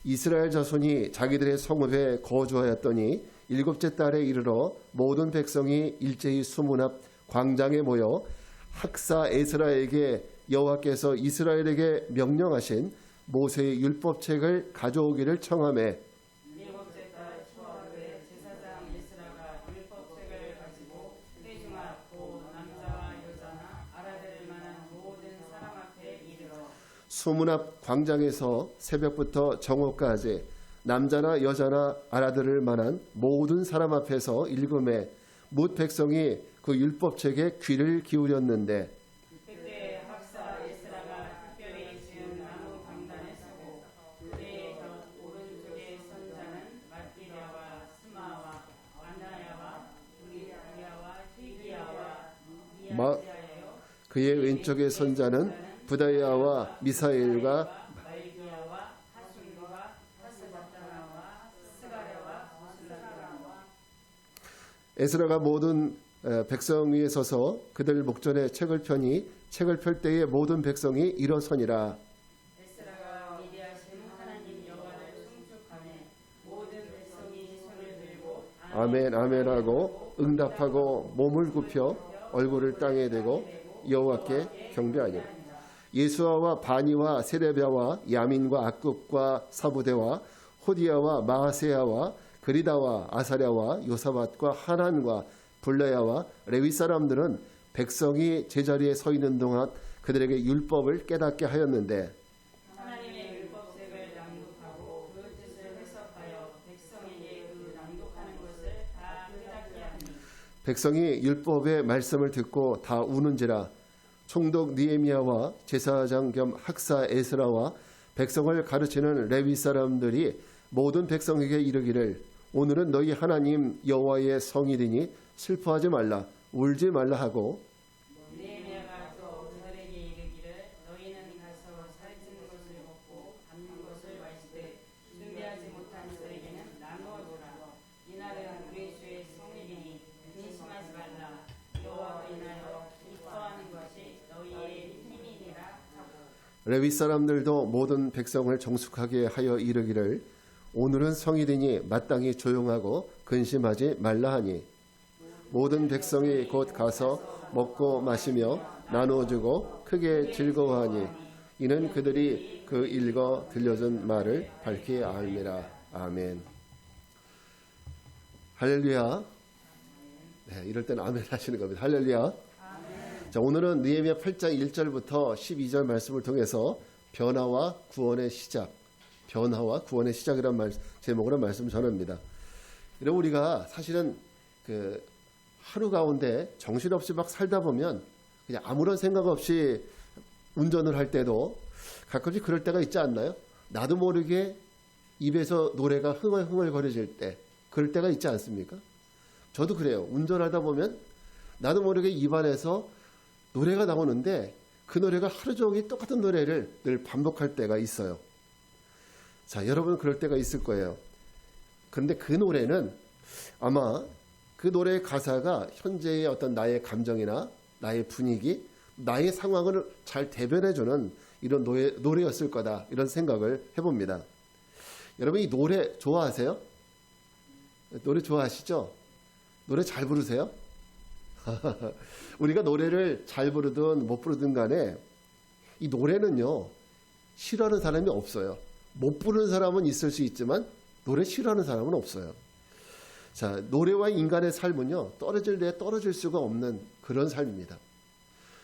이스라엘 자손이 자기들의 성읍에 거주하였더니 일곱째 달에 이르러 모든 백성이 일제히 수문 앞 광장에 모여 학사 에스라에게 여호와께서 이스라엘에게 명령하신 모세의 율법책을 가져오기를 청하매 일곱째 달 초하루에 제사장 에스라가 율법책을 가지고 회중 앞 곧 남자와 여자나 알아들을 만한 모든 사람 앞에 이르러 수문 앞 광장에서 새벽부터 정오까지 남자나 여자나 알아들을 만한 모든 사람 앞에서 읽음에 뭇 백성이 그 율법책에 귀를 기울였는데 그때 학사 에스라가 특별히 지은 나무 강단에 서고 그의 곁 오른쪽에 선자는 말기야와 스마와 안나야와 우리야와 히기야와 미야지야여 그의 왼쪽의 선자는 부다야와 미사엘과 말기야와 하순과 하스바타나와 스가랴와 무슬라타나와 에스라가 모든 백성 위에 서서 그들 목전에 책을 펴니 책을 펼 때에 모든 백성이 일어서니라. 에스라가 위대하신 하나님 여호와를 송축하네 모든 백성이 손을 들고 아멘 아멘하고 응답하고 몸을 굽혀 얼굴을 땅에 대고 여호와께 경배하니라. 예수아와 바니와 세레비아와 야민과 악굽과 사부대와 호디야와 마하세야와 그리다와 아사랴와 요사밧과 하난과 블레야와 레위 사람들은 백성이 제자리에 서 있는 동안 그들에게 율법을 깨닫게 하였는데 하나님의 율법책을 낭독하고 그 뜻을 해석하여 백성에게 그 낭독하는 것을 다 깨닫게 하니 백성이 율법의 말씀을 듣고 다 우는지라. 총독 느헤미야와 제사장 겸 학사 에스라와 백성을 가르치는 레위 사람들이 모든 백성에게 이르기를 오늘은 너희 하나님 여호와의 성일이니 슬퍼하지 말라 울지 말라 하고 느헤미야가 또 그들에게 이르기를 너희는 가서 살찌는 것을 먹고 밟는 것을 마시되 준비하지 못한 자에게는 나누어 주라. 이날은 우리 주의 성일이니 근심하지 말라. 여호와로 인하여 기뻐하는 것이 너희의 힘이니라 하고 레위 사람들도 모든 백성을 정숙하게 하여 이르기를 오늘은 성일이니 마땅히 조용하고 근심하지 말라 하니 모든 백성이 곧 가서 먹고 마시며 나누어주고 크게 즐거워하니 이는 그들이 그 읽어 들려준 말을 밝히 알미라. 아멘. 할렐루야. 네, 이럴 때는 아멘 하시는 겁니다. 할렐루야. 자, 오늘은 느헤미야 8장 1절부터 12절 말씀을 통해서 변화와 구원의 시작, 변화와 구원의 시작이라는 제목으로 말씀 전합니다. 여러분, 우리가 사실은 하루 가운데 정신없이 막 살다 보면 그냥 아무런 생각 없이 운전을 할 때도 가끔씩 그럴 때가 있지 않나요? 나도 모르게 입에서 노래가 흥얼흥얼거려질 때, 그럴 때가 있지 않습니까? 저도 그래요. 운전하다 보면 나도 모르게 입안에서 노래가 나오는데 그 노래가 하루 종일 똑같은 노래를 늘 반복할 때가 있어요. 자, 여러분 그럴 때가 있을 거예요. 그런데 그 노래는 아마 그 노래의 가사가 현재의 어떤 나의 감정이나 나의 분위기, 나의 상황을 잘 대변해주는 이런 노래였을 거다, 이런 생각을 해봅니다. 여러분, 이 노래 좋아하세요? 노래 좋아하시죠? 노래 잘 부르세요? 우리가 노래를 잘 부르든 못 부르든 간에 이 노래는요, 싫어하는 사람이 없어요. 못 부르는 사람은 있을 수 있지만 노래 싫어하는 사람은 없어요. 자, 노래와 인간의 삶은요, 떨어질 수가 없는 그런 삶입니다.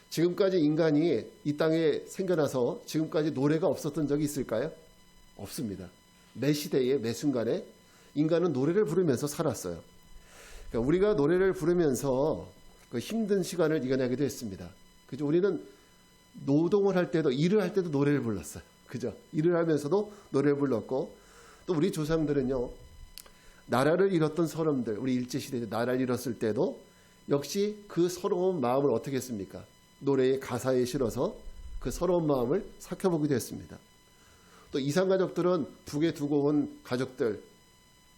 지금까지 인간이 이 땅에 생겨나서 지금까지 노래가 없었던 적이 있을까요? 없습니다. 매 시대에 매 순간에 인간은 노래를 부르면서 살았어요. 그러니까 우리가 노래를 부르면서 그 힘든 시간을 이겨내기도 했습니다. 그죠? 우리는 노동을 할 때도, 일을 할 때도 노래를 불렀어요. 그죠? 일을 하면서도 노래를 불렀고, 또 우리 조상들은요, 나라를 잃었던 사람들, 우리 일제시대에 나라를 잃었을 때도 역시 그 서러운 마음을 어떻게 했습니까? 노래의 가사에 실어서 그 서러운 마음을 삭혀보기도 했습니다. 또 이산가족들은 북에 두고 온 가족들,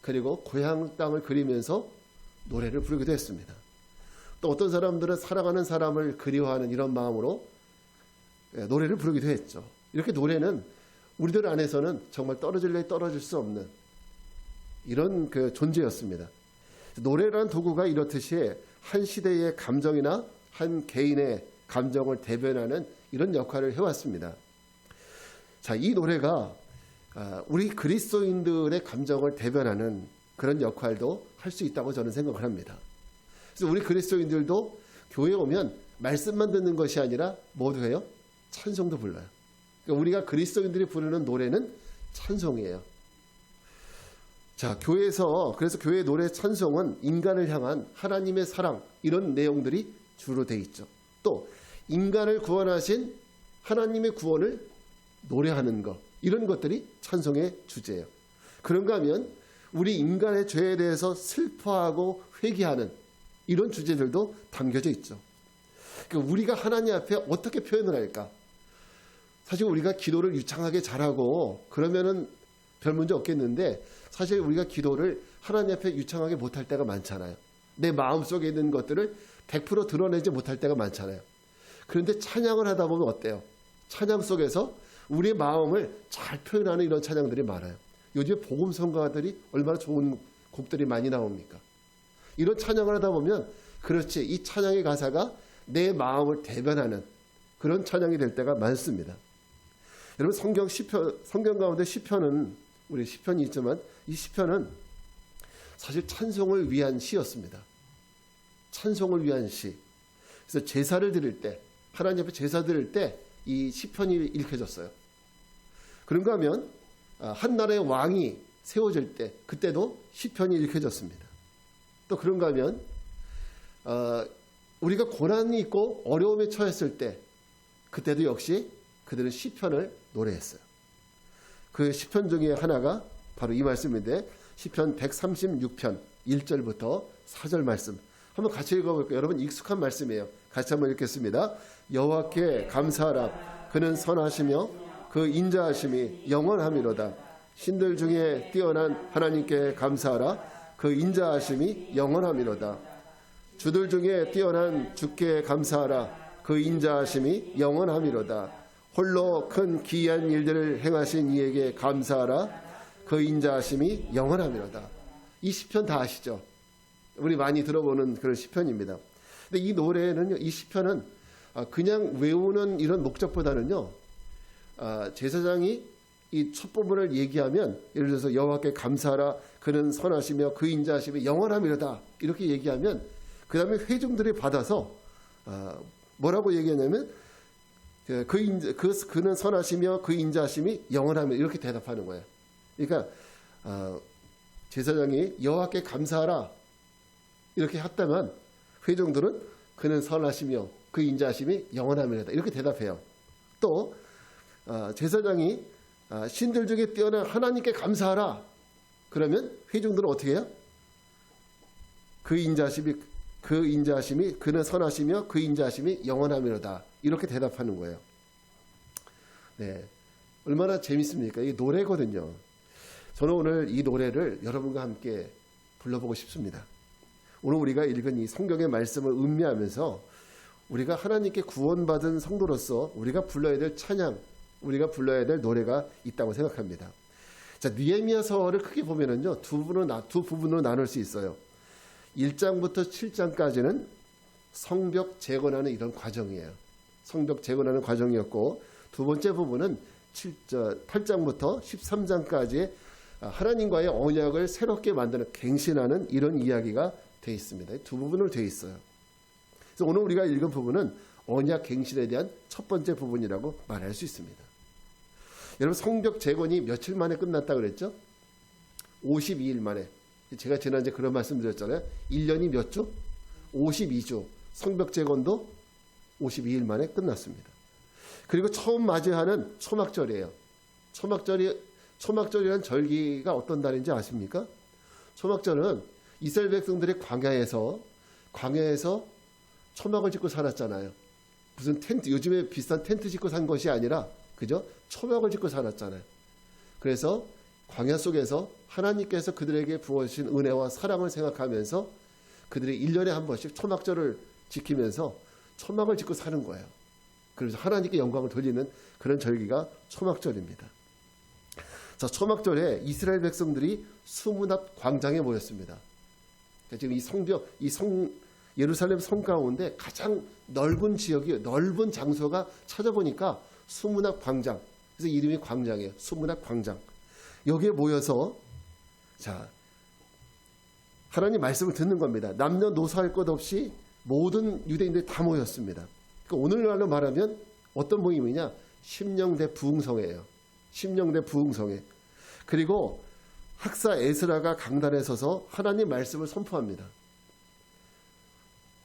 그리고 고향 땅을 그리면서 노래를 부르기도 했습니다. 또 어떤 사람들은 사랑하는 사람을 그리워하는 이런 마음으로 노래를 부르기도 했죠. 이렇게 노래는 우리들 안에서는 정말 떨어질래 떨어질 수 없는 이런 그 존재였습니다. 노래라는 도구가 이렇듯이 한 시대의 감정이나 한 개인의 감정을 대변하는 이런 역할을 해왔습니다. 자, 이 노래가 우리 그리스도인들의 감정을 대변하는 그런 역할도 할 수 있다고 저는 생각을 합니다. 그래서 우리 그리스도인들도 교회에 오면 말씀만 듣는 것이 아니라 뭐도 해요? 찬송도 불러요. 그러니까 우리가 그리스도인들이 부르는 노래는 찬송이에요. 자, 그래서 교회 노래 찬송은 인간을 향한 하나님의 사랑, 이런 내용들이 주로 돼 있죠. 또 인간을 구원하신 하나님의 구원을 노래하는 것, 이런 것들이 찬송의 주제예요. 그런가 하면 우리 인간의 죄에 대해서 슬퍼하고 회개하는 이런 주제들도 담겨져 있죠. 그러니까 우리가 하나님 앞에 어떻게 표현을 할까? 사실 우리가 기도를 유창하게 잘하고 그러면은 별 문제 없겠는데, 사실 우리가 기도를 하나님 앞에 유창하게 못할 때가 많잖아요. 내 마음속에 있는 것들을 100% 드러내지 못할 때가 많잖아요. 그런데 찬양을 하다 보면 어때요? 찬양 속에서 우리의 마음을 잘 표현하는 이런 찬양들이 많아요. 요즘에 복음성가들이 얼마나 좋은 곡들이 많이 나옵니까? 이런 찬양을 하다 보면 그렇지, 이 찬양의 가사가 내 마음을 대변하는 그런 찬양이 될 때가 많습니다. 여러분, 성경 가운데 시편은, 우리 시편이 있지만 이 시편은 사실 찬송을 위한 시였습니다. 찬송을 위한 시. 그래서 제사를 드릴 때, 하나님 앞에 제사 드릴 때 이 시편이 읽혀졌어요. 그런가 하면 한 나라의 왕이 세워질 때, 그때도 시편이 읽혀졌습니다. 또 그런가 하면 우리가 고난이 있고 어려움에 처했을 때, 그때도 역시 그들은 시편을 노래했어요. 그 시편 중에 하나가 바로 이 말씀인데, 시편 136편 1절부터 4절 말씀 한번 같이 읽어볼게요. 여러분, 익숙한 말씀이에요. 같이 한번 읽겠습니다. 여호와께 감사하라. 그는 선하시며 그 인자하심이 영원함이로다. 신들 중에 뛰어난 하나님께 감사하라. 그 인자하심이 영원함이로다. 주들 중에 뛰어난 주께 감사하라. 그 인자하심이 영원함이로다. 홀로 큰 기이한 일들을 행하신 이에게 감사하라. 그 인자하심이 영원함이로다. 이 시편 다 아시죠? 우리 많이 들어보는 그런 시편입니다. 근데 이 노래는요, 이 시편은 그냥 외우는 이런 목적보다는요, 제사장이 이 첫 부분을 얘기하면, 예를 들어서 여호와께 감사하라. 그는 선하시며 그 인자하심이 영원함이로다. 이렇게 얘기하면 그 다음에 회중들이 받아서 뭐라고 얘기하냐면, 그는 선하시며 그 인자하심이 영원하며, 이렇게 대답하는 거예요. 그러니까 제사장이 여호와께 감사하라 이렇게 했다면, 회중들은 그는 선하시며 그 인자하심이 영원하며다 이렇게 대답해요. 또 제사장이 신들 중에 뛰어난 하나님께 감사하라 그러면 회중들은 어떻게 해요? 그 인자하심이 그는 선하시며 그 인자하심이 영원하며다 이렇게 대답하는 거예요. 네, 얼마나 재밌습니까? 이게 노래거든요. 저는 오늘 이 노래를 여러분과 함께 불러보고 싶습니다. 오늘 우리가 읽은 이 성경의 말씀을 음미하면서 우리가 하나님께 구원받은 성도로서 우리가 불러야 될 찬양, 우리가 불러야 될 노래가 있다고 생각합니다. 자, 느헤미야서를 크게 보면은요, 두 부분으로 나눌 수 있어요. 1장부터 7장까지는 성벽 재건하는 이런 과정이에요. 성벽 재건하는 과정이었고, 두 번째 부분은 8장부터 13장까지의 하나님과의 언약을 새롭게 만드는, 갱신하는 이런 이야기가 되어 있습니다. 두 부분으로 되어 있어요. 그래서 오늘 우리가 읽은 부분은 언약 갱신에 대한 첫 번째 부분이라고 말할 수 있습니다. 여러분, 성벽 재건이 며칠 만에 끝났다고 그랬죠? 52일 만에. 제가 지난주에 그런 말씀 드렸잖아요. 1년이 몇 주? 52주. 성벽 재건도 52일 만에 끝났습니다. 그리고 처음 맞이하는 초막절이에요. 초막절이라는 절기가 어떤 달인지 아십니까? 초막절은 이스라엘 백성들이 광야에서 초막을 짓고 살았잖아요. 무슨 텐트, 요즘에 비싼 텐트 짓고 산 것이 아니라, 그죠? 초막을 짓고 살았잖아요. 그래서 광야 속에서 하나님께서 그들에게 부어주신 은혜와 사랑을 생각하면서 그들이 1년에 한 번씩 초막절을 지키면서 초막을 짓고 사는 거예요. 그래서 하나님께 영광을 돌리는 그런 절기가 초막절입니다. 자, 초막절에 이스라엘 백성들이 수문 앞 광장에 모였습니다. 지금 예루살렘 성 가운데 가장 넓은 지역이, 넓은 장소가 찾아보니까 수문 앞 광장. 그래서 이름이 광장이에요. 수문 앞 광장. 여기에 모여서, 자, 하나님 말씀을 듣는 겁니다. 남녀노소할 것 없이 모든 유대인들이 다 모였습니다. 그러니까 오늘날로 말하면 어떤 모임이냐? 심령대 부흥성회예요. 심령대 부흥성회. 그리고 학사 에스라가 강단에 서서 하나님 말씀을 선포합니다.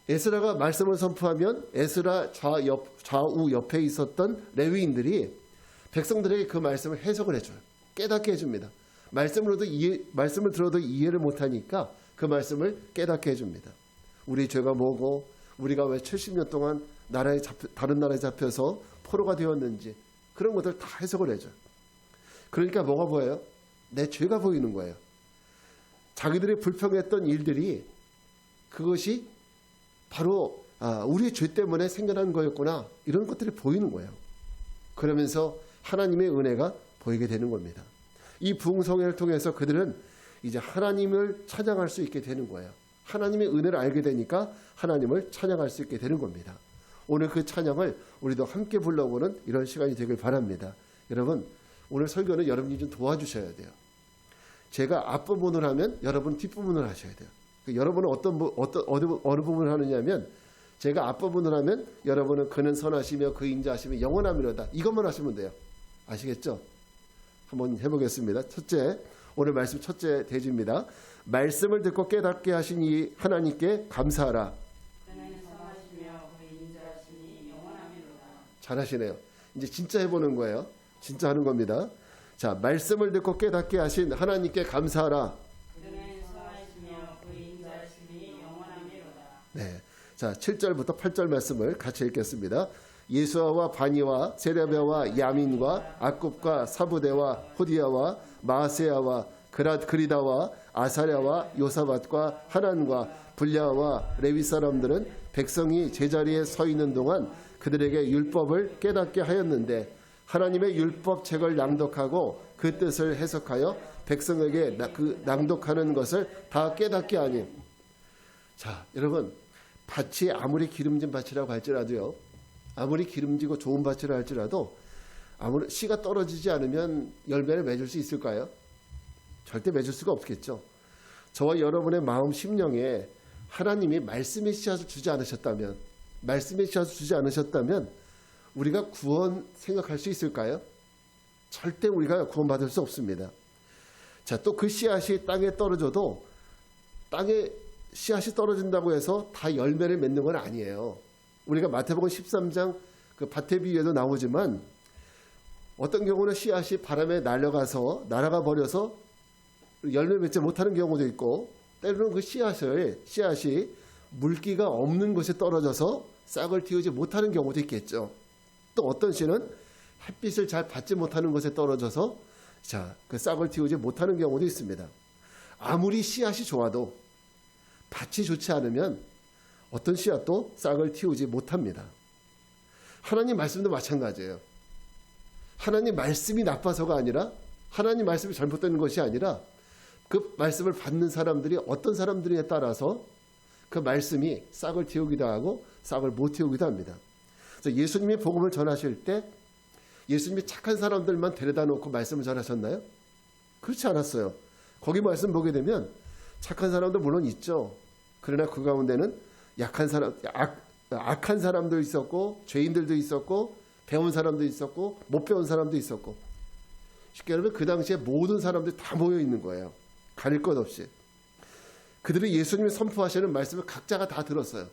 에스라가 말씀을 선포하면 에스라 좌우 옆에 있었던 레위인들이 백성들에게 그 말씀을 해석을 해줘요. 깨닫게 해줍니다. 말씀을 들어도 이해를 못하니까 그 말씀을 깨닫게 해줍니다. 우리 죄가 뭐고, 우리가 왜 70년 동안 다른 나라에 잡혀서 포로가 되었는지, 그런 것들 다 해석을 해줘요. 그러니까 뭐가 보여요? 내 죄가 보이는 거예요. 자기들이 불평했던 일들이 그것이 바로 우리의 죄 때문에 생겨난 거였구나, 이런 것들이 보이는 거예요. 그러면서 하나님의 은혜가 보이게 되는 겁니다. 이 부흥성회를 통해서 그들은 이제 하나님을 찬양할 수 있게 되는 거예요. 하나님의 은혜를 알게 되니까 하나님을 찬양할 수 있게 되는 겁니다. 오늘 그 찬양을 우리도 함께 불러보는 이런 시간이 되길 바랍니다. 여러분, 오늘 설교는 여러분이 좀 도와주셔야 돼요. 제가 앞부분을 하면 여러분 뒷부분을 하셔야 돼요. 여러분은 어느 부분을 하느냐면, 제가 앞부분을 하면 여러분은 그는 선하시며 그 인자하시며 영원하미로다, 이것만 하시면 돼요. 아시겠죠? 한번 해보겠습니다. 오늘 말씀 첫째 대지입니다. 말씀을 듣고 깨닫게 하신 이 하나님께 감사하라. 잘하시네요. 이제 진짜 해보는 거예요. 진짜 하는 겁니다. 자, 말씀을 듣고 깨닫게 하신 하나님께 감사하라. 네. 자, 7절부터 8절 말씀을 같이 읽겠습니다. 예수아와 바니와 세레비아와 야민과 악굽과 사부대와 호디야와 마세야와 그리다와 아사랴와 요사밧과 하난과 불야와 레위 사람들은 백성이 제자리에 서 있는 동안 그들에게 율법을 깨닫게 하였는데, 하나님의 율법책을 낭독하고 그 뜻을 해석하여 백성에게 그 낭독하는 것을 다 깨닫게 하니. 자, 여러분, 밭이 아무리 기름진 밭이라고 할지라도요, 아무리 기름지고 좋은 밭이라 할지라도 아무리 씨가 떨어지지 않으면 열매를 맺을 수 있을까요? 절대 맺을 수가 없겠죠. 저와 여러분의 마음 심령에 하나님이 말씀의 씨앗을 주지 않으셨다면 우리가 구원 생각할 수 있을까요? 절대 우리가 구원받을 수 없습니다. 자, 또 그 씨앗이 땅에 떨어져도, 땅에 씨앗이 떨어진다고 해서 다 열매를 맺는 건 아니에요. 우리가 마태복음 13장 그 밭의 비유에도 나오지만, 어떤 경우는 씨앗이 바람에 날아가 버려서 열매 맺지 못하는 경우도 있고, 때로는 그 씨앗이 물기가 없는 곳에 떨어져서 싹을 틔우지 못하는 경우도 있겠죠. 또 어떤 씨는 햇빛을 잘 받지 못하는 곳에 떨어져서 그 싹을 틔우지 못하는 경우도 있습니다. 아무리 씨앗이 좋아도 밭이 좋지 않으면 어떤 씨앗도 싹을 틔우지 못합니다. 하나님 말씀도 마찬가지예요. 하나님 말씀이 나빠서가 아니라, 하나님 말씀이 잘못된 것이 아니라, 그 말씀을 받는 사람들이 어떤 사람들에 따라서 그 말씀이 싹을 틔우기도 하고 싹을 못 틔우기도 합니다. 그래서 예수님이 복음을 전하실 때 예수님이 착한 사람들만 데려다 놓고 말씀을 전하셨나요? 그렇지 않았어요. 거기 말씀 보게 되면 착한 사람도 물론 있죠. 그러나 그 가운데는 악한 사람도 있었고, 죄인들도 있었고, 배운 사람도 있었고, 못 배운 사람도 있었고, 쉽게 말하면 그 당시에 모든 사람들이 다 모여 있는 거예요. 가릴 것 없이. 그들이 예수님이 선포하시는 말씀을 각자가 다 들었어요.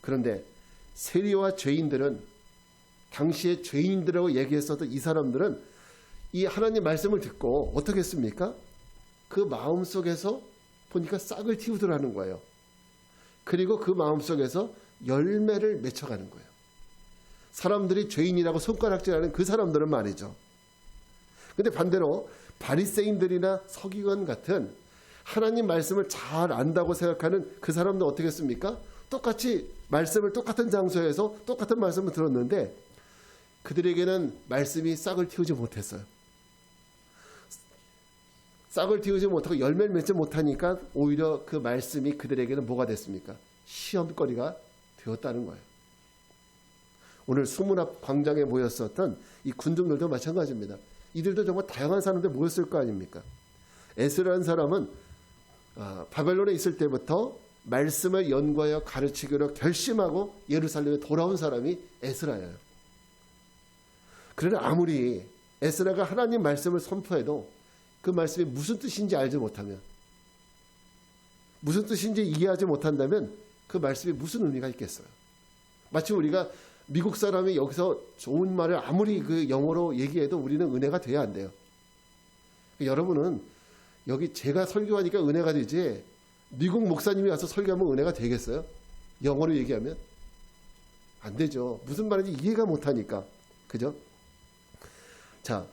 그런데 세리와 죄인들은, 당시에 죄인들이라고 얘기했었던 이 사람들은 이 하나님 말씀을 듣고 어떻게 했습니까? 그 마음속에서 보니까 싹을 틔우더라는 거예요. 그리고 그 마음속에서 열매를 맺혀가는 거예요. 사람들이 죄인이라고 손가락질하는 그 사람들은 말이죠. 근데 반대로 바리새인들이나 서기관 같은 하나님 말씀을 잘 안다고 생각하는 그 사람도 어떻게 했습니까? 똑같이 말씀을 똑같은 장소에서 똑같은 말씀을 들었는데 그들에게는 말씀이 싹을 틔우지 못했어요. 싹을 틔우지 못하고 열매를 맺지 못하니까 오히려 그 말씀이 그들에게는 뭐가 됐습니까? 시험거리가 되었다는 거예요. 오늘 수문 앞 광장에 모였었던 이 군중들도 마찬가지입니다. 이들도 정말 다양한 사람들 모였을 거 아닙니까? 에스라는 사람은 바벨론에 있을 때부터 말씀을 연구하여 가르치기로 결심하고 예루살렘에 돌아온 사람이 에스라예요. 그러나 아무리 에스라가 하나님 말씀을 선포해도 그 말씀이 무슨 뜻인지 알지 못하면, 무슨 뜻인지 이해하지 못한다면 그 말씀이 무슨 의미가 있겠어요? 마치 우리가 미국 사람이 여기서 좋은 말을 아무리 그 영어로 얘기해도 우리는 은혜가 돼야 안 돼요. 여러분은 여기 제가 설교하니까 은혜가 되지 미국 목사님이 와서 설교하면 은혜가 되겠어요? 영어로 얘기하면? 안 되죠. 무슨 말인지 이해가 못하니까. 그죠? 자,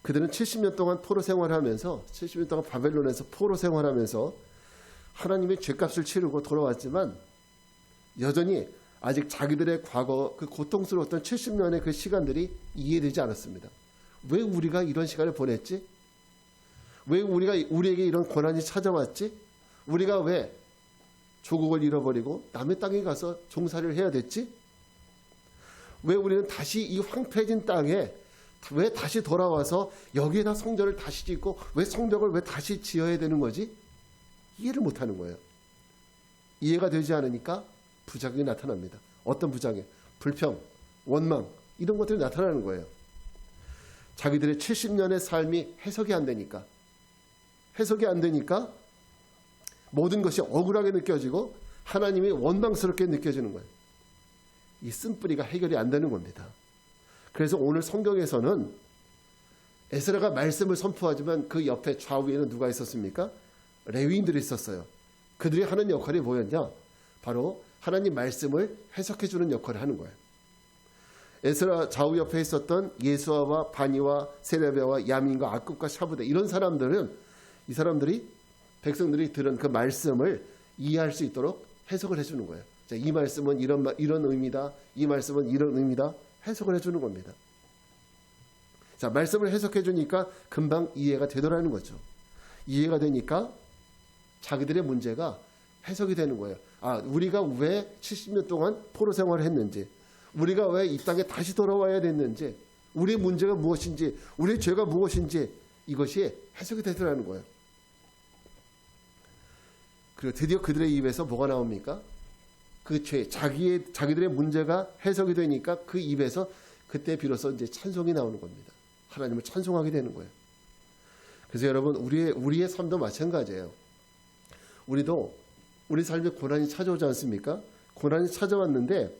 그들은 70년 동안 포로 생활하면서 70년 동안 바벨론에서 포로 생활하면서 하나님의 죄값을 치르고 돌아왔지만 여전히 아직 자기들의 과거 그 고통스러웠던 70년의 그 시간들이 이해되지 않았습니다. 왜 우리가 이런 시간을 보냈지? 왜 우리에게 이런 고난이 찾아왔지? 우리가 왜 조국을 잃어버리고 남의 땅에 가서 종살이를 해야 됐지? 왜 우리는 다시 이 황폐해진 땅에 왜 다시 돌아와서 여기에다 성전을 다시 짓고 왜 성벽을 왜 다시 지어야 되는 거지? 이해를 못하는 거예요. 이해가 되지 않으니까 부작용이 나타납니다. 어떤 부작용? 불평, 원망 이런 것들이 나타나는 거예요. 자기들의 70년의 삶이 해석이 안 되니까 모든 것이 억울하게 느껴지고 하나님이 원망스럽게 느껴지는 거예요. 이 쓴뿌리가 해결이 안 되는 겁니다. 그래서 오늘 성경에서는 에스라가 말씀을 선포하지만 그 옆에 좌우에는 누가 있었습니까? 레위인들이 있었어요. 그들이 하는 역할이 뭐였냐? 바로 하나님 말씀을 해석해 주는 역할을 하는 거예요. 에스라 좌우 옆에 있었던 예수아와 바니와 세레베와 야민과 아굽과 샤브데 이런 사람들이 백성들이 들은 그 말씀을 이해할 수 있도록 해석을 해주는 거예요. 자, 이 말씀은 이런 의미다. 이 말씀은 이런 의미다. 해석을 해주는 겁니다. 자, 말씀을 해석해 주니까 금방 이해가 되더라는 거죠. 이해가 되니까 자기들의 문제가 해석이 되는 거예요. 우리가 왜 70년 동안 포로 생활을 했는지, 우리가 왜 이 땅에 다시 돌아와야 됐는지, 우리의 문제가 무엇인지, 우리의 죄가 무엇인지 이것이 해석이 되더라는 거예요. 그리고 드디어 그들의 입에서 뭐가 나옵니까? 그 죄, 자기들의 문제가 해석이 되니까 그 입에서 그때 비로소 이제 찬송이 나오는 겁니다. 하나님을 찬송하게 되는 거예요. 그래서 여러분, 우리의 삶도 마찬가지예요. 우리 삶에 고난이 찾아오지 않습니까? 고난이 찾아왔는데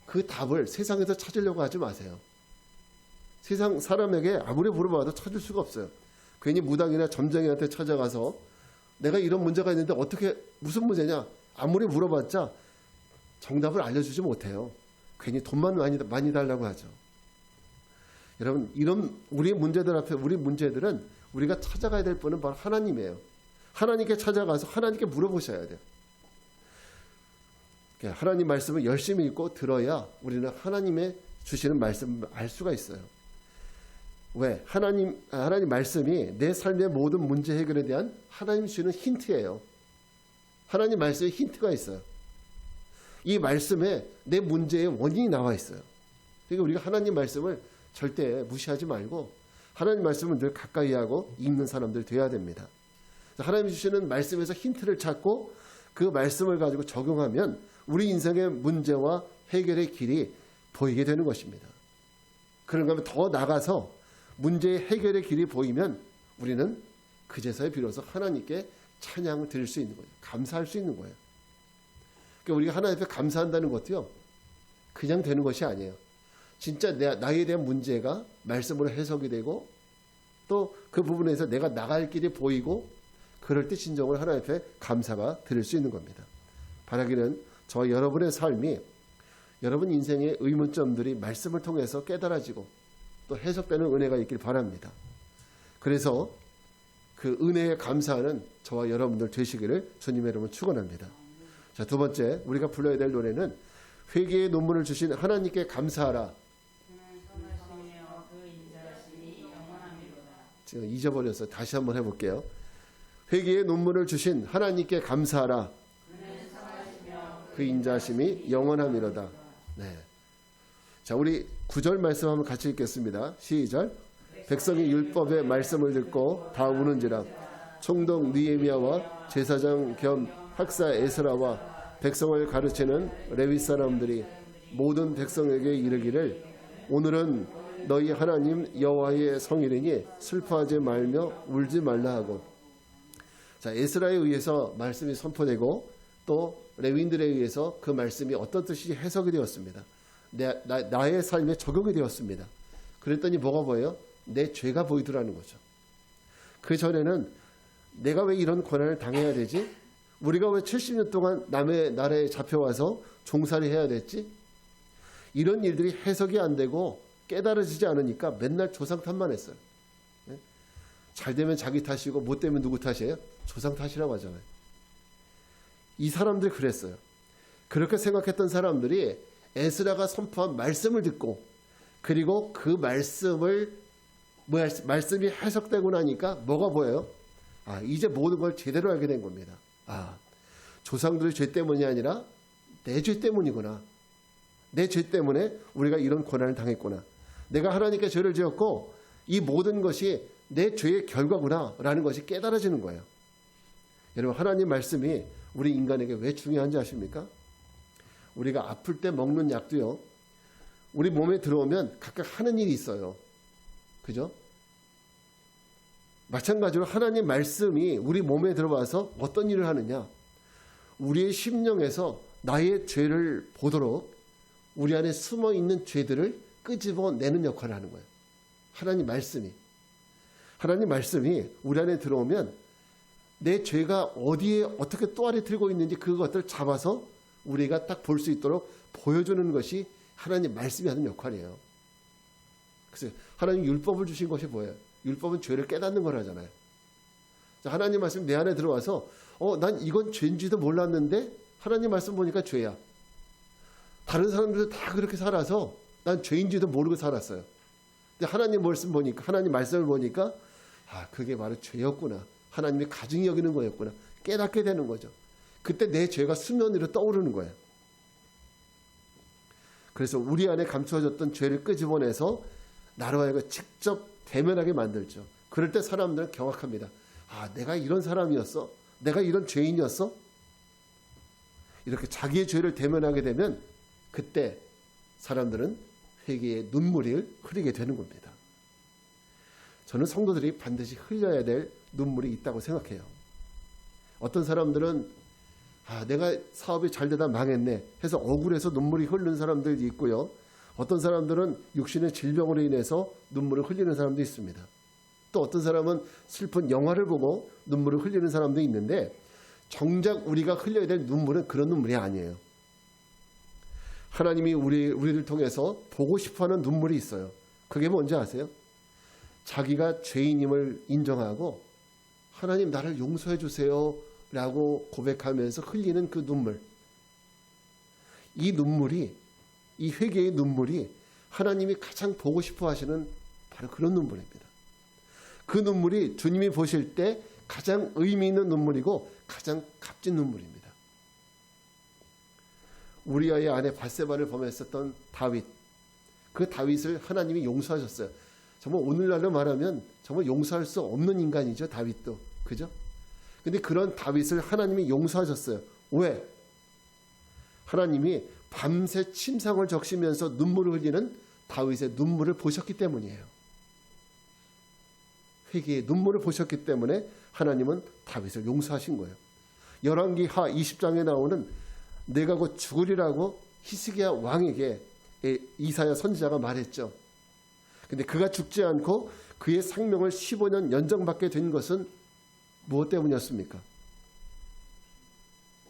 그 답을 세상에서 찾으려고 하지 마세요. 세상 사람에게 아무리 물어봐도 찾을 수가 없어요. 괜히 무당이나 점쟁이한테 찾아가서 내가 이런 문제가 있는데 무슨 문제냐? 아무리 물어봤자 정답을 알려주지 못해요. 괜히 돈만 많이 달라고 하죠. 여러분, 이런 우리의 문제들 앞에 우리 문제들은 우리가 찾아가야 될 분은 바로 하나님이에요. 하나님께 찾아가서 하나님께 물어보셔야 돼요. 하나님 말씀을 열심히 읽고 들어야 우리는 하나님의 주시는 말씀을 알 수가 있어요. 왜? 하나님 말씀이 내 삶의 모든 문제 해결에 대한 하나님 주시는 힌트예요. 하나님 말씀에 힌트가 있어요. 이 말씀에 내 문제의 원인이 나와 있어요. 그러니까 우리가 하나님 말씀을 절대 무시하지 말고 하나님 말씀을 늘 가까이 하고 읽는 사람들 되어야 됩니다. 하나님 주시는 말씀에서 힌트를 찾고 그 말씀을 가지고 적용하면 우리 인생의 문제와 해결의 길이 보이게 되는 것입니다. 그런가 하면 더 나가서 문제의 해결의 길이 보이면 우리는 그제서야 비로소 하나님께 찬양을 드릴 수 있는 거예요. 감사할 수 있는 거예요. 그러니까 우리가 하나님 앞에 감사한다는 것도요, 그냥 되는 것이 아니에요. 진짜 나에 대한 문제가 말씀으로 해석이 되고 또 그 부분에서 내가 나갈 길이 보이고 그럴 때 진정으로 하나님 앞에 감사가 드릴 수 있는 겁니다. 바라기는 저와 여러분의 삶이 여러분 인생의 의문점들이 말씀을 통해서 깨달아지고 또 해석되는 은혜가 있길 바랍니다. 그래서 그 은혜에 감사하는 저와 여러분들 되시기를 주님의 이름으로 축원합니다. 자, 두 번째 우리가 불러야 될 노래는 회개의 논문을 주신 하나님께 감사하라. 지금 잊어버렸어요. 다시 한번 해볼게요. 회개의 눈물을 주신 하나님께 감사하라. 그 인자하심이 영원함이로다. 네. 자, 우리 9절 말씀 한번 같이 읽겠습니다. 시작. 백성이 율법의 말씀을 듣고 다 우는지라. 총독 느헤미야와 제사장 겸 학사 에스라와 백성을 가르치는 레위 사람들이 모든 백성에게 이르기를 오늘은 너희 하나님 여호와의 성일이니 슬퍼하지 말며 울지 말라 하고. 자, 에스라에 의해서 말씀이 선포되고 또 레위인들에 의해서 그 말씀이 어떤 뜻이 해석이 되었습니다. 나의 삶에 적용이 되었습니다. 그랬더니 뭐가 보여요? 내 죄가 보이더라는 거죠. 그 전에는 내가 왜 이런 고난을 당해야 되지? 우리가 왜 70년 동안 남의 나라에 잡혀와서 종살이 해야 됐지? 이런 일들이 해석이 안 되고 깨달아지지 않으니까 맨날 조상 탓만 했어요. 잘 되면 자기 탓이고 못 되면 누구 탓이에요? 조상 탓이라고 하잖아요. 이 사람들이 그랬어요. 그렇게 생각했던 사람들이 에스라가 선포한 말씀을 듣고 그리고 그 말씀이 해석되고 나니까 뭐가 보여요? 아, 이제 모든 걸 제대로 알게 된 겁니다. 아, 조상들의 죄 때문이 아니라 내 죄 때문이구나. 내 죄 때문에 우리가 이런 고난을 당했구나. 내가 하나님께 죄를 지었고 이 모든 것이 내 죄의 결과구나 라는 것이 깨달아지는 거예요. 여러분, 하나님 말씀이 우리 인간에게 왜 중요한지 아십니까? 우리가 아플 때 먹는 약도요, 우리 몸에 들어오면 각각 하는 일이 있어요. 그죠? 마찬가지로 하나님 말씀이 우리 몸에 들어와서 어떤 일을 하느냐? 우리의 심령에서 나의 죄를 보도록 우리 안에 숨어 있는 죄들을 끄집어내는 역할을 하는 거예요. 하나님 말씀이 우리 안에 들어오면 내 죄가 어디에 어떻게 또아리 들고 있는지 그것들을 잡아서 우리가 딱 볼 수 있도록 보여주는 것이 하나님 말씀이 하는 역할이에요. 그래서 하나님 율법을 주신 것이 뭐예요? 율법은 죄를 깨닫는 거라잖아요. 하나님 말씀이 내 안에 들어와서 난 이건 죄인지도 몰랐는데 하나님 말씀 보니까 죄야. 다른 사람들도 다 그렇게 살아서 난 죄인지도 모르고 살았어요. 근데 하나님 말씀을 보니까 아, 그게 바로 죄였구나. 하나님이 가증히 여기는 거였구나. 깨닫게 되는 거죠. 그때 내 죄가 수면 위로 떠오르는 거예요. 그래서 우리 안에 감추어졌던 죄를 끄집어내서 나로 하여금 직접 대면하게 만들죠. 그럴 때 사람들은 경악합니다. 아, 내가 이런 사람이었어? 내가 이런 죄인이었어? 이렇게 자기의 죄를 대면하게 되면 그때 사람들은 회개의 눈물을 흐리게 되는 겁니다. 저는 성도들이 반드시 흘려야 될 눈물이 있다고 생각해요. 어떤 사람들은 내가 사업이 잘 되다 망했네 해서 억울해서 눈물이 흐르는 사람들도 있고요. 어떤 사람들은 육신의 질병으로 인해서 눈물을 흘리는 사람도 있습니다. 또 어떤 사람은 슬픈 영화를 보고 눈물을 흘리는 사람도 있는데 정작 우리가 흘려야 될 눈물은 그런 눈물이 아니에요. 하나님이 우리를 통해서 보고 싶어하는 눈물이 있어요. 그게 뭔지 아세요? 자기가 죄인임을 인정하고 하나님 나를 용서해 주세요 라고 고백하면서 흘리는 그 눈물. 이 눈물이, 이 회개의 눈물이 하나님이 가장 보고 싶어 하시는 바로 그런 눈물입니다. 그 눈물이 주님이 보실 때 가장 의미 있는 눈물이고 가장 값진 눈물입니다. 우리아의 아내 밧세바를 범했었던 다윗, 그 다윗을 하나님이 용서하셨어요. 정말 오늘날로 말하면 정말 용서할 수 없는 인간이죠, 다윗도. 그죠? 근데 그런 다윗을 하나님이 용서하셨어요. 왜? 하나님이 밤새 침상을 적시면서 눈물을 흘리는 다윗의 눈물을 보셨기 때문이에요. 회개의 눈물을 보셨기 때문에 하나님은 다윗을 용서하신 거예요. 열왕기 하 20장에 나오는 내가 곧 죽으리라고 히스기야 왕에게 이사야 선지자가 말했죠. 근데 그가 죽지 않고 그의 생명을 15년 연장받게 된 것은 무엇 때문이었습니까?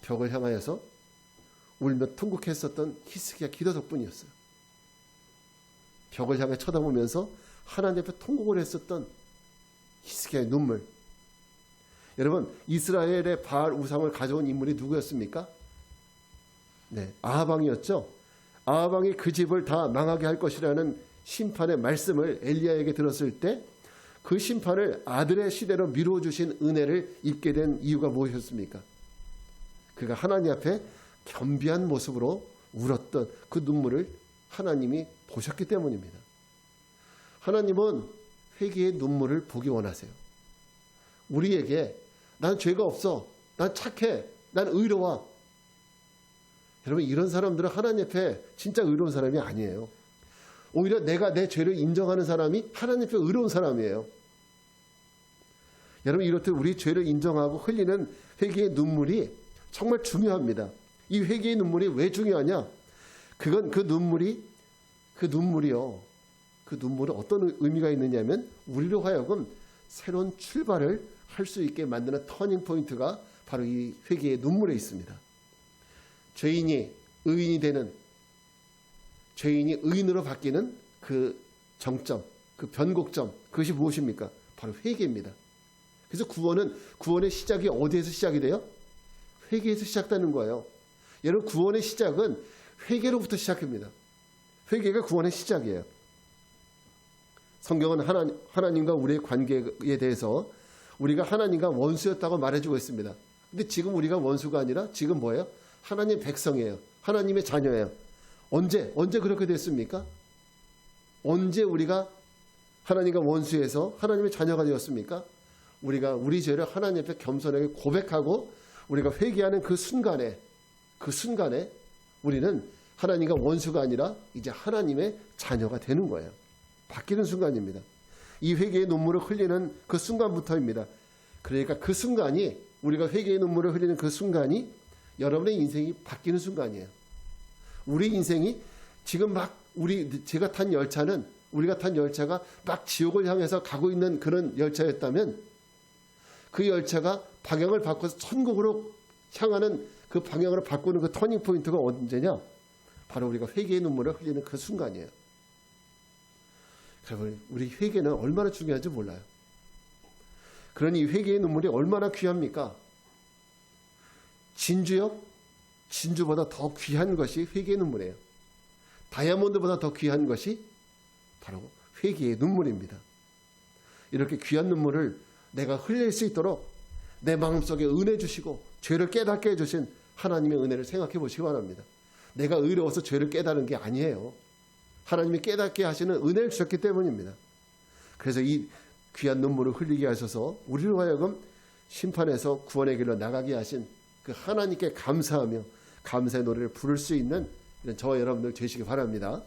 벽을 향하여서 울며 통곡했었던 히스기야 기도 덕분이었어요. 벽을 향해 쳐다보면서 하나님 앞에 통곡을 했었던 히스기야의 눈물. 여러분, 이스라엘의 바알 우상을 가져온 인물이 누구였습니까? 네, 아하방이었죠. 아하방이 그 집을 다 망하게 할 것이라는 심판의 말씀을 엘리야에게 들었을 때 그 심판을 아들의 시대로 미루어 주신 은혜를 입게 된 이유가 무엇이었습니까? 그가 하나님 앞에 겸비한 모습으로 울었던 그 눈물을 하나님이 보셨기 때문입니다. 하나님은 회개의 눈물을 보기 원하세요. 우리에게 난 죄가 없어, 난 착해, 난 의로워. 여러분, 이런 사람들은 하나님 앞에 진짜 의로운 사람이 아니에요. 오히려 내가 내 죄를 인정하는 사람이 하나님 앞에 의로운 사람이에요. 여러분, 이렇듯 우리 죄를 인정하고 흘리는 회개의 눈물이 정말 중요합니다. 이 회개의 눈물이 왜 중요하냐? 그건 그 눈물은 어떤 의미가 있느냐면 우리로 하여금 새로운 출발을 할 수 있게 만드는 터닝 포인트가 바로 이 회개의 눈물에 있습니다. 죄인이 의인으로 바뀌는 그 정점, 그 변곡점, 그것이 무엇입니까? 바로 회개입니다. 그래서 구원의 시작이 어디에서 시작이 돼요? 회개에서 시작되는 거예요. 여러분, 구원의 시작은 회개로부터 시작합니다. 회개가 구원의 시작이에요. 성경은 하나님과 우리의 관계에 대해서 우리가 하나님과 원수였다고 말해주고 있습니다. 근데 지금 우리가 원수가 아니라 지금 뭐예요? 하나님의 백성이에요. 하나님의 자녀예요. 언제 그렇게 됐습니까? 언제 우리가 하나님과 원수에서 하나님의 자녀가 되었습니까? 우리가 우리 죄를 하나님 앞에 겸손하게 고백하고 우리가 회개하는 그 순간에 우리는 하나님과 원수가 아니라 이제 하나님의 자녀가 되는 거예요. 바뀌는 순간입니다. 이 회개의 눈물을 흘리는 그 순간부터입니다. 그러니까 그 순간이, 우리가 회개의 눈물을 흘리는 그 순간이 여러분의 인생이 바뀌는 순간이에요. 우리 인생이 지금 우리가 탄 열차가 막 지옥을 향해서 가고 있는 그런 열차였다면 그 열차가 방향을 바꿔서 천국으로 향하는 그 방향으로 바꾸는 그 터닝 포인트가 언제냐? 바로 우리가 회개의 눈물을 흘리는 그 순간이에요. 여러분, 우리 회개는 얼마나 중요한지 몰라요. 그러니 회개의 눈물이 얼마나 귀합니까? 진주보다 더 귀한 것이 회개의 눈물이에요. 다이아몬드보다 더 귀한 것이 바로 회개의 눈물입니다. 이렇게 귀한 눈물을 내가 흘릴 수 있도록 내 마음속에 은혜 주시고 죄를 깨닫게 해주신 하나님의 은혜를 생각해 보시기 바랍니다. 내가 의로워서 죄를 깨달은 게 아니에요. 하나님이 깨닫게 하시는 은혜를 주셨기 때문입니다. 그래서 이 귀한 눈물을 흘리게 하셔서 우리로 하여금 심판에서 구원의 길로 나가게 하신 그 하나님께 감사하며 감사의 노래를 부를 수 있는 이런 저와 여러분들 되시기 바랍니다.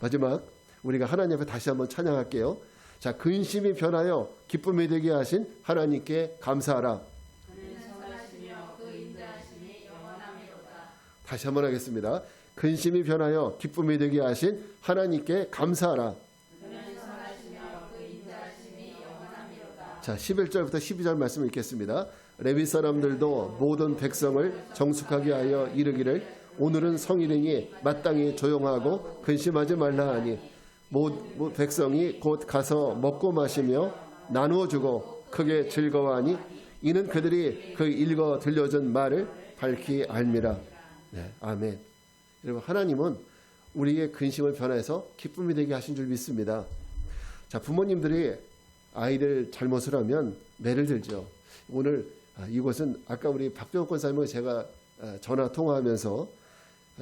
마지막 우리가 하나님 앞에 다시 한번 찬양할게요. 자, 근심이 변하여 기쁨이 되게 하신 하나님께 감사하라. 그는 선하시며 그 인자하심이 영원하미로다. 다시 한번 하겠습니다. 근심이 변하여 기쁨이 되게 하신 하나님께 감사하라. 그는 선하시며 그 인자하심이 영원하미로다. 자, 11절부터 12절 말씀 읽겠습니다. 레위 사람들도 모든 백성을 정숙하게 하여 이르기를 오늘은 성일이니 마땅히 조용하고 근심하지 말라 하니 모든 백성이 곧 가서 먹고 마시며 나누어 주고 크게 즐거워하니 이는 그들이 그 읽어 들려준 말을 밝히 알미라. 네, 아멘. 여러분, 하나님은 우리의 근심을 변해서 기쁨이 되게 하신 줄 믿습니다. 자, 부모님들이 아이들 잘못을 하면 매를 들죠. 오늘 이곳은 아까 우리 박병호 권사님과 제가 전화 통화하면서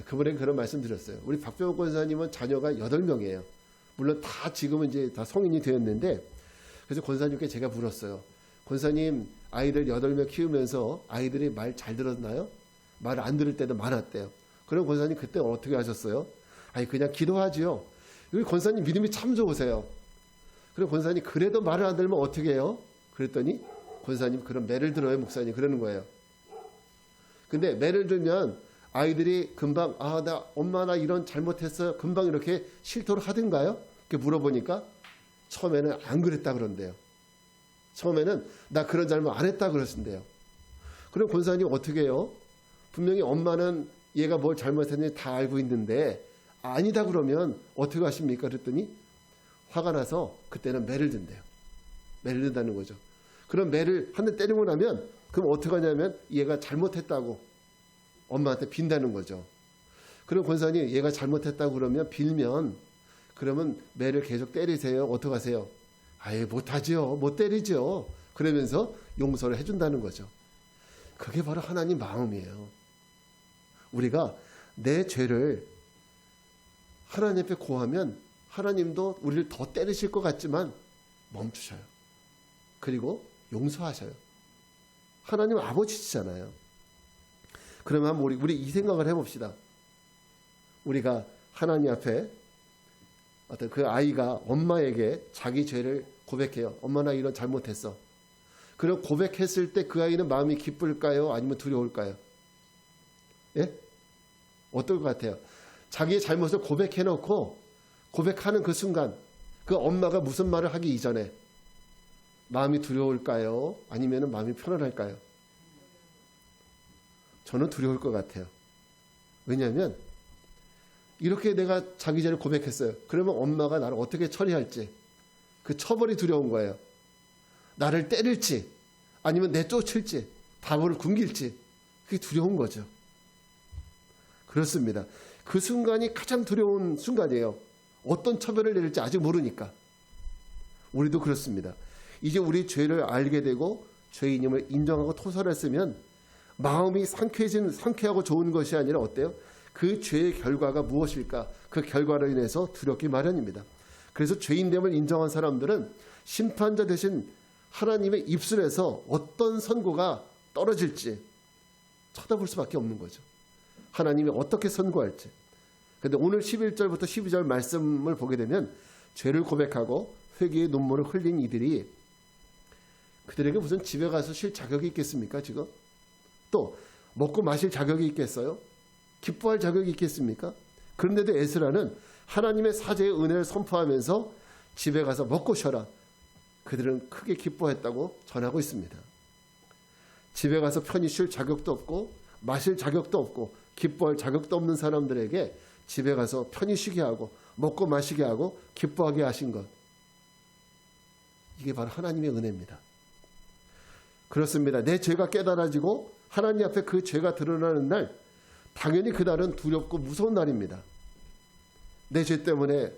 그분에게 그런 말씀 드렸어요. 우리 박병호 권사님은 자녀가 8명이에요. 물론 다 지금은 이제 다 성인이 되었는데, 그래서 권사님께 제가 물었어요. 권사님, 아이들 8명 키우면서 아이들이 말 잘 들었나요? 말 안 들을 때도 많았대요. 그럼 권사님 그때 어떻게 하셨어요? 아니, 그냥 기도하지요. 우리 권사님 믿음이 참 좋으세요. 그럼 권사님, 그래도 말을 안 들으면 어떻게 해요? 그랬더니 권사님, 그럼 매를 들어요, 목사님. 그러는 거예요. 근데 매를 들면 아이들이 금방 엄마 나 이런 잘못했어요. 금방 이렇게 실토를 하든가요? 이렇게 물어보니까 처음에는 안 그랬다 그런대요. 처음에는 나 그런 잘못 안 했다 그러신대요. 그럼 권사님 어떻게 해요? 분명히 엄마는 얘가 뭘 잘못했는지 다 알고 있는데 아니다 그러면 어떻게 하십니까? 그랬더니 화가 나서 그때는 매를 든대요. 매를 든다는 거죠. 그럼 매를 한 대 때리고 나면 그럼 어떻게 하냐면 얘가 잘못했다고 엄마한테 빈다는 거죠. 그럼 권사님, 얘가 잘못했다고 그러면 빌면 그러면 매를 계속 때리세요? 어떻게 하세요? 아예 못하지요. 못 때리죠. 그러면서 용서를 해준다는 거죠. 그게 바로 하나님 마음이에요. 우리가 내 죄를 하나님 앞에 고하면 하나님도 우리를 더 때리실 것 같지만 멈추셔요. 그리고 용서하셔요. 하나님 아버지시잖아요. 그러면 우리 이 생각을 해봅시다. 우리가 하나님 앞에 어떤 그 아이가 엄마에게 자기 죄를 고백해요. 엄마 나 이런 잘못했어. 그럼 고백했을 때 그 아이는 마음이 기쁠까요? 아니면 두려울까요? 예? 어떨 것 같아요? 자기의 잘못을 고백해놓고 고백하는 그 순간 그 엄마가 무슨 말을 하기 이전에 마음이 두려울까요? 아니면 마음이 편안할까요? 저는 두려울 것 같아요. 왜냐하면 이렇게 내가 자기 죄를 고백했어요. 그러면 엄마가 나를 어떻게 처리할지 그 처벌이 두려운 거예요. 나를 때릴지 아니면 내쫓을지 밥을 굶길지 그게 두려운 거죠. 그렇습니다. 그 순간이 가장 두려운 순간이에요. 어떤 처벌을 내릴지 아직 모르니까. 우리도 그렇습니다. 이제 우리 죄를 알게 되고 죄인임을 인정하고 토설했으면 마음이 상쾌하고 좋은 것이 아니라 어때요? 그 죄의 결과가 무엇일까? 그 결과로 인해서 두렵기 마련입니다. 그래서 죄인됨을 인정한 사람들은 심판자 대신 하나님의 입술에서 어떤 선고가 떨어질지 쳐다볼 수밖에 없는 거죠. 하나님이 어떻게 선고할지. 그런데 오늘 11절부터 12절 말씀을 보게 되면 죄를 고백하고 회개의 눈물을 흘린 이들이 그들에게 무슨 집에 가서 쉴 자격이 있겠습니까? 지금 또 먹고 마실 자격이 있겠어요? 기뻐할 자격이 있겠습니까? 그런데도 에스라는 하나님의 사제의 은혜를 선포하면서 집에 가서 먹고 쉬어라. 그들은 크게 기뻐했다고 전하고 있습니다. 집에 가서 편히 쉴 자격도 없고 마실 자격도 없고 기뻐할 자격도 없는 사람들에게 집에 가서 편히 쉬게 하고 먹고 마시게 하고 기뻐하게 하신 것. 이게 바로 하나님의 은혜입니다. 그렇습니다. 내 죄가 깨달아지고 하나님 앞에 그 죄가 드러나는 날 당연히 그날은 두렵고 무서운 날입니다. 내 죄 때문에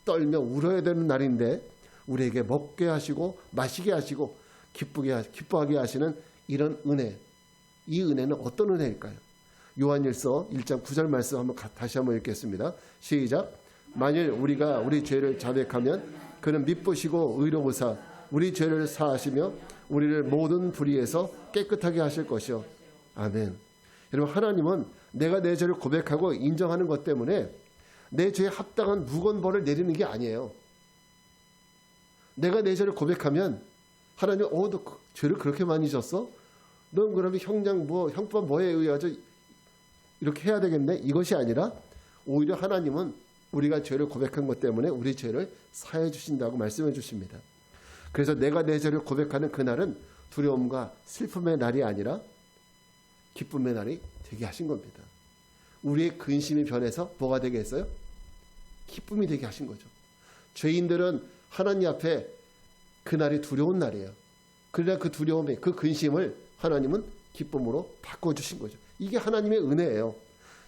떨며 울어야 되는 날인데 우리에게 먹게 하시고 마시게 하시고 기뻐하게 하시는 이런 은혜. 이 은혜는 어떤 은혜일까요? 요한일서 1장 9절 말씀 다시 한번 읽겠습니다. 시작. 만일 우리가 우리 죄를 자백하면 그는 미쁘시고 의로우사 우리 죄를 사하시며 우리를 모든 불의에서 깨끗하게 하실 것이요. 아멘. 여러분 하나님은 내가 내 죄를 고백하고 인정하는 것 때문에 내 죄에 합당한 무거운 벌을 내리는 게 아니에요. 내가 내 죄를 고백하면 하나님 너 죄를 그렇게 많이 졌어? 넌 그러면 형법 뭐에 의하여 이렇게 해야 되겠네? 이것이 아니라 오히려 하나님은 우리가 죄를 고백한 것 때문에 우리 죄를 사해 주신다고 말씀해 주십니다. 그래서 내가 내 죄를 고백하는 그날은 두려움과 슬픔의 날이 아니라 기쁨의 날이 되게 하신 겁니다. 우리의 근심이 변해서 뭐가 되게 했어요? 기쁨이 되게 하신 거죠. 죄인들은 하나님 앞에 그날이 두려운 날이에요. 그러나 그 두려움에 그 근심을 하나님은 기쁨으로 바꿔주신 거죠. 이게 하나님의 은혜예요.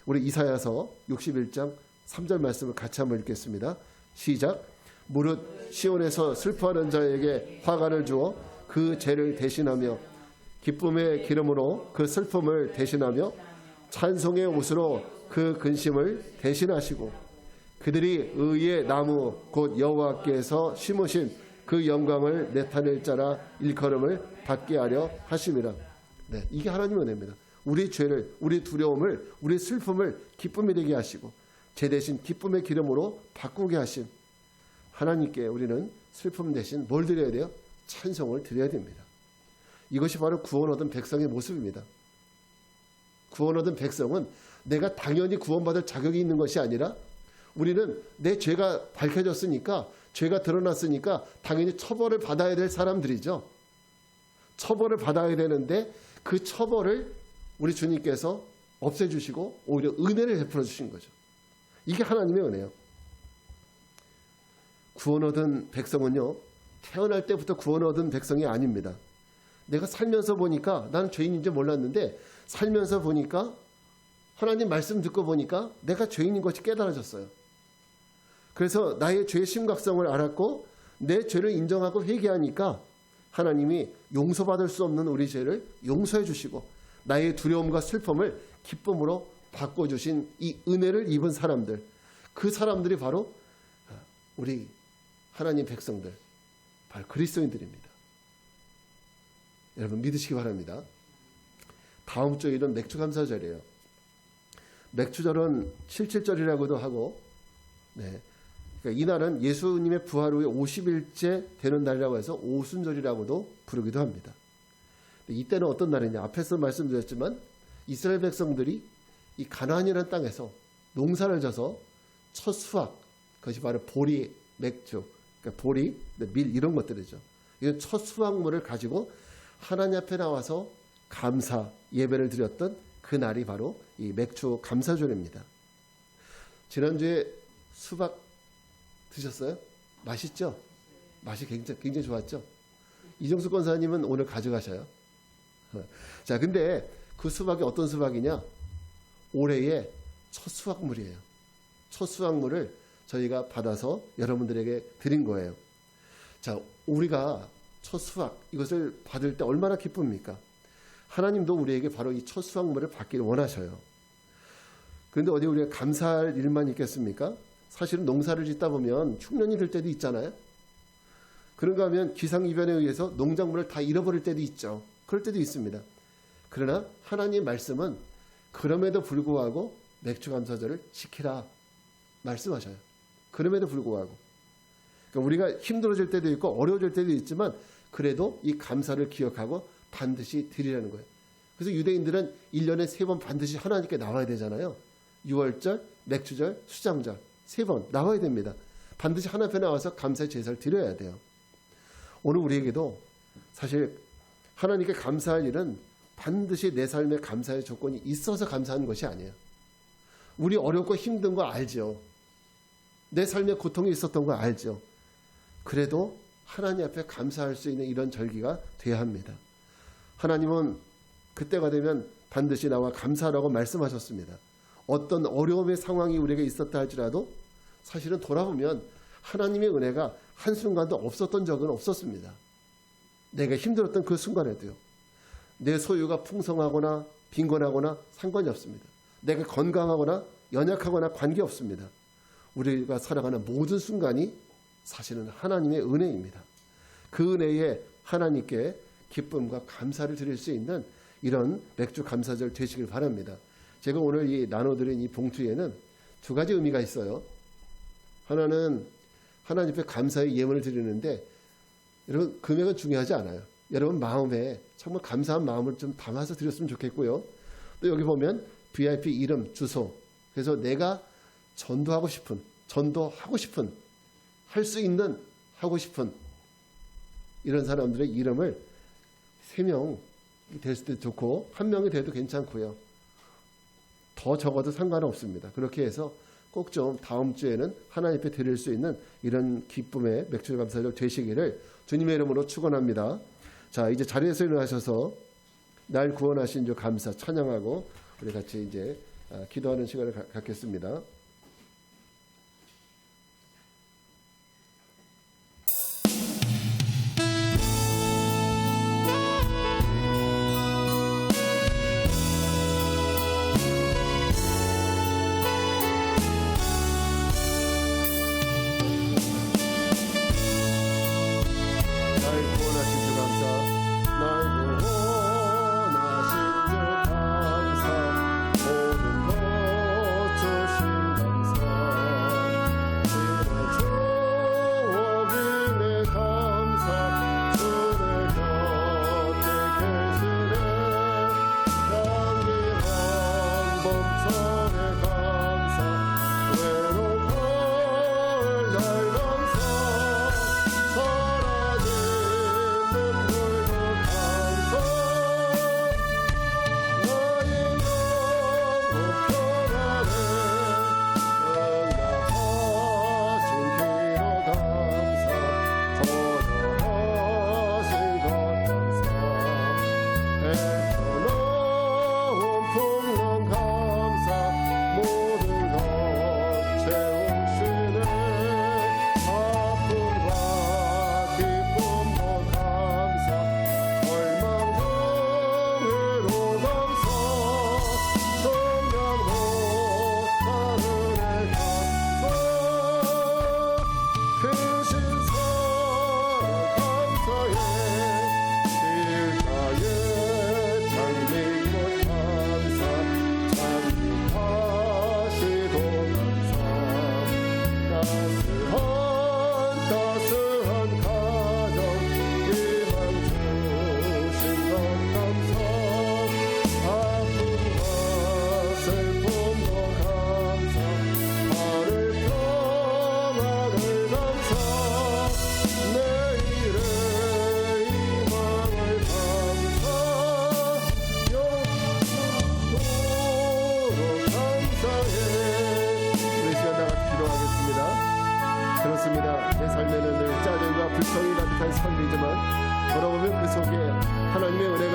우리 이사야서 61장 3절 말씀을 같이 한번 읽겠습니다. 시작. 무릇 시온에서 슬퍼하는 자에게 화관을 주어 그 죄를 대신하며 기쁨의 기름으로 그 슬픔을 대신하며 찬송의 옷으로 그 근심을 대신하시고 그들이 의의 나무 곧 여호와께서 심으신 그 영광을 나타낼 자라 일컬음을 받게 하려 하심이라. 네, 이게 하나님의 은혜입니다. 우리 죄를, 우리 두려움을, 우리 슬픔을 기쁨이 되게 하시고 죄 대신 기쁨의 기름으로 바꾸게 하신 하나님께 우리는 슬픔 대신 뭘 드려야 돼요? 찬송을 드려야 됩니다. 이것이 바로 구원 얻은 백성의 모습입니다. 구원 얻은 백성은 내가 당연히 구원받을 자격이 있는 것이 아니라 우리는 내 죄가 밝혀졌으니까 죄가 드러났으니까 당연히 처벌을 받아야 될 사람들이죠. 처벌을 받아야 되는데 그 처벌을 우리 주님께서 없애주시고 오히려 은혜를 베풀어 주신 거죠. 이게 하나님의 은혜예요. 구원 얻은 백성은요, 태어날 때부터 구원 얻은 백성이 아닙니다. 내가 살면서 보니까 나는 죄인인지 몰랐는데 살면서 보니까 하나님 말씀 듣고 보니까 내가 죄인인 것이 깨달아졌어요. 그래서 나의 죄의 심각성을 알았고 내 죄를 인정하고 회개하니까 하나님이 용서받을 수 없는 우리 죄를 용서해 주시고 나의 두려움과 슬픔을 기쁨으로 바꿔주신 이 은혜를 입은 사람들, 그 사람들이 바로 우리 하나님 백성들, 바로 그리스도인들입니다. 여러분 믿으시기 바랍니다. 다음 주일은 맥주감사절이에요. 맥주절은 77절이라고도 하고, 그러니까 이날은 예수님의 부활 후에 50일째 되는 날이라고 해서 오순절이라고도 부르기도 합니다. 이때는 어떤 날이냐? 앞에서 말씀드렸지만 이스라엘 백성들이 이 가나안이라는 땅에서 농사를 져서 첫 수확, 그것이 바로 보리, 맥주, 그러니까 보리, 밀 이런 것들이죠. 이런 첫 수확물을 가지고 하나님 앞에 나와서 감사 예배를 드렸던 그 날이 바로 이 맥주 감사절입니다. 지난주에 수박 드셨어요? 맛있죠? 맛이 굉장히 좋았죠? 이정수 권사님은 오늘 가져가셔요. 자, 근데 그 수박이 어떤 수박이냐? 올해의 첫 수확물이에요. 첫 수확물을 저희가 받아서 여러분들에게 드린 거예요. 자, 우리가 첫 수확 이것을 받을 때 얼마나 기쁩니까? 하나님도 우리에게 바로 이 첫 수확물을 받기를 원하셔요. 그런데 어디 우리가 감사할 일만 있겠습니까? 사실은 농사를 짓다 보면 흉년이 들 때도 있잖아요. 그런가 하면 기상이변에 의해서 농작물을 다 잃어버릴 때도 있죠. 그럴 때도 있습니다. 그러나 하나님의 말씀은 그럼에도 불구하고 맥주감사절을 지키라 말씀하셔요. 그럼에도 불구하고. 그러니까 우리가 힘들어질 때도 있고 어려워질 때도 있지만 그래도 이 감사를 기억하고 반드시 드리라는 거예요. 그래서 유대인들은 1년에 3번 반드시 하나님께 나와야 되잖아요. 6월절, 맥주절, 수장절 3번 나와야 됩니다. 반드시 하나님 앞에 나와서 감사의 제사를 드려야 돼요. 오늘 우리에게도 사실 하나님께 감사할 일은 반드시 내 삶에 감사의 조건이 있어서 감사하는 것이 아니에요. 우리 어렵고 힘든 거 알죠. 내 삶에 고통이 있었던 거 알죠. 그래도 하나님 앞에 감사할 수 있는 이런 절기가 돼야 합니다. 하나님은 그때가 되면 반드시 나와 감사하라고 말씀하셨습니다. 어떤 어려움의 상황이 우리에게 있었다 할지라도 사실은 돌아보면 하나님의 은혜가 한순간도 없었던 적은 없었습니다. 내가 힘들었던 그 순간에도요. 내 소유가 풍성하거나 빈곤하거나 상관이 없습니다. 내가 건강하거나 연약하거나 관계없습니다. 우리가 살아가는 모든 순간이 사실은 하나님의 은혜입니다. 그 은혜에 하나님께 기쁨과 감사를 드릴 수 있는 이런 맥주 감사절 되시길 바랍니다. 제가 오늘 이 나눠드린 이 봉투에는 2가지 의미가 있어요. 하나는 하나님 앞에 감사의 예물을 드리는데 여러분 금액은 중요하지 않아요. 여러분 마음에 정말 감사한 마음을 좀 담아서 드렸으면 좋겠고요. 또 여기 보면 VIP 이름, 주소. 그래서 내가 전도하고 싶은, 할 수 있는, 하고 싶은 이런 사람들의 이름을 3명 될 수도 좋고 1명이 돼도 괜찮고요. 더 적어도 상관은 없습니다. 그렇게 해서 꼭 좀 다음 주에는 하나님 앞에 드릴 수 있는 이런 기쁨의 맥주 감사절 되시기를 주님의 이름으로 축원합니다. 자, 이제 자리에서 일어나셔서 날 구원하신 주 감사 찬양하고 우리 같이 이제 기도하는 시간을 갖겠습니다.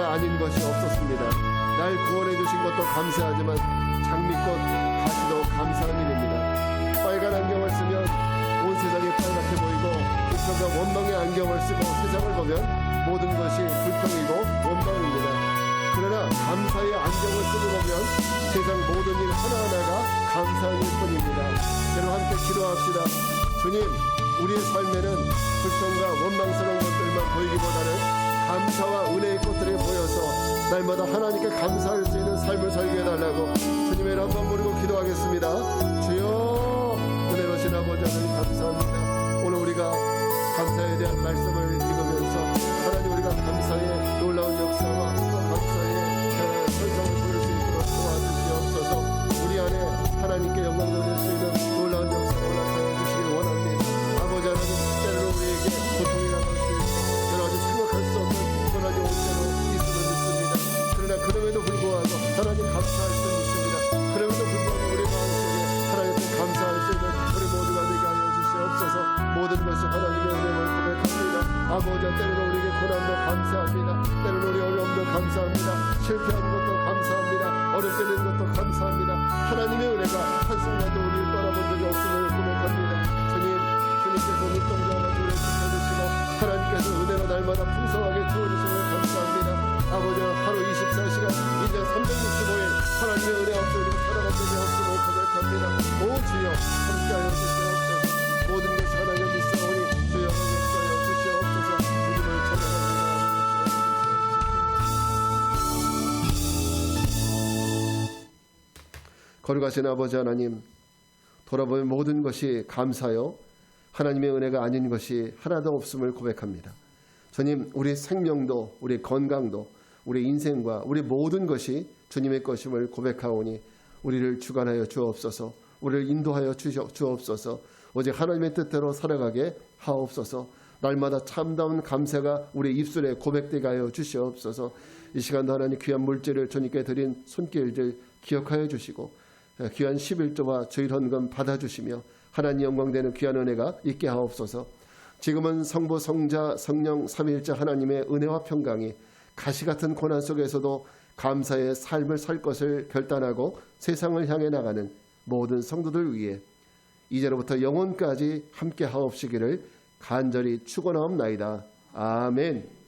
은혜가 아닌 것이 없었습니다. 날 구원해 주신 것도 감사하지만 장미꽃 가시도 감사한 일입니다. 빨간 안경을 쓰면 온 세상이 빨갛게 보이고 불평과 원망의 안경을 쓰고 세상을 보면 모든 것이 불평이고 원망입니다. 그러나 감사의 안경을 쓰고 보면 세상 모든 일 하나하나가 감사한 일뿐입니다. 여러분 함께 기도합시다. 주님, 우리의 삶에는 불평과 원망스러운 것들만 보이기보다는 감사와 은혜의 꽃들이 보여서 날마다 하나님께 감사할 수 있는 삶을 살게 해달라고 주님의 이름 한번 부르고 기도하겠습니다. 주여, 은혜로신 아버지 하나님 감사합니다. 오늘 우리가 감사에 대한 말씀을 읽으면서 하나님 우리가 감사의 놀라운 역사와 감사의 선성을 부를 수 있도록 도와주시옵소서. 우리 안에 하나님께 영광 돌릴 수 있는 놀라운 역사를 나타내 주시길 원합니다. 아버지 하나님, 때로 우리에게 고통이 나갈 수 있고 여러 가지 생각할 수 없는 고난이 올 때로 있음을 믿습니다. 그러나 그럼에도 불구하고 하나님 감사할 수 있습니다. 그럼에도 불구하고 우리 마음속에 하나님께 감사할 수 있는 우리 모두가 되게 하여 주시옵소서. 모든 것이 하나님의 은혜를 고백합니다. 아버지, 때로는 우리에게 고난도 감사합니다. 때로는 우리 어려움도 감사합니다. 실패한 것도 감사합니다. 어렵게 된 것도 감사합니다. 하나님의 은혜가 한순간도 우리를 떠나본 적이 없음을 고백합니다. 주님께서 눈동자와 우리를 지켜주시고 하나님께서 은혜로 날마다 풍성하게 주어주심을 감사합니다. 아버지, 하루 24시간 1년 365일 하나님의 은혜 없이 우리가 살아간 적이 없음을 고백합니다. 오 주여, 함께하여 주시옵소서. 모든 것이 하나님 믿사오니 주여 함께하여 주시옵소서. 주님을 찬양합니다. 거룩하신 아버지 하나님, 돌아보면 모든 것이 감사요 하나님의 은혜가 아닌 것이 하나도 없음을 고백합니다. 주님, 우리 생명도 우리 건강도 우리 인생과 우리 모든 것이 주님의 것임을 고백하오니 우리를 주관하여 주옵소서. 우리를 인도하여 주옵소서. 오직 하나님의 뜻대로 살아가게 하옵소서. 날마다 참다운 감사가 우리 입술에 고백되게 하여 주시옵소서. 이 시간도 하나님 귀한 물질을 주님께 드린 손길들 기억하여 주시고 귀한 11조와 주일 헌금 받아주시며 하나님 영광되는 귀한 은혜가 있게 하옵소서. 지금은 성부 성자 성령 삼위일체 하나님의 은혜와 평강이 가시같은 고난 속에서도 감사의 삶을 살 것을 결단하고 세상을 향해 나가는 모든 성도들 위해 이제로부터 영원까지 함께 하옵시기를 간절히 축원하옵나이다. 아멘.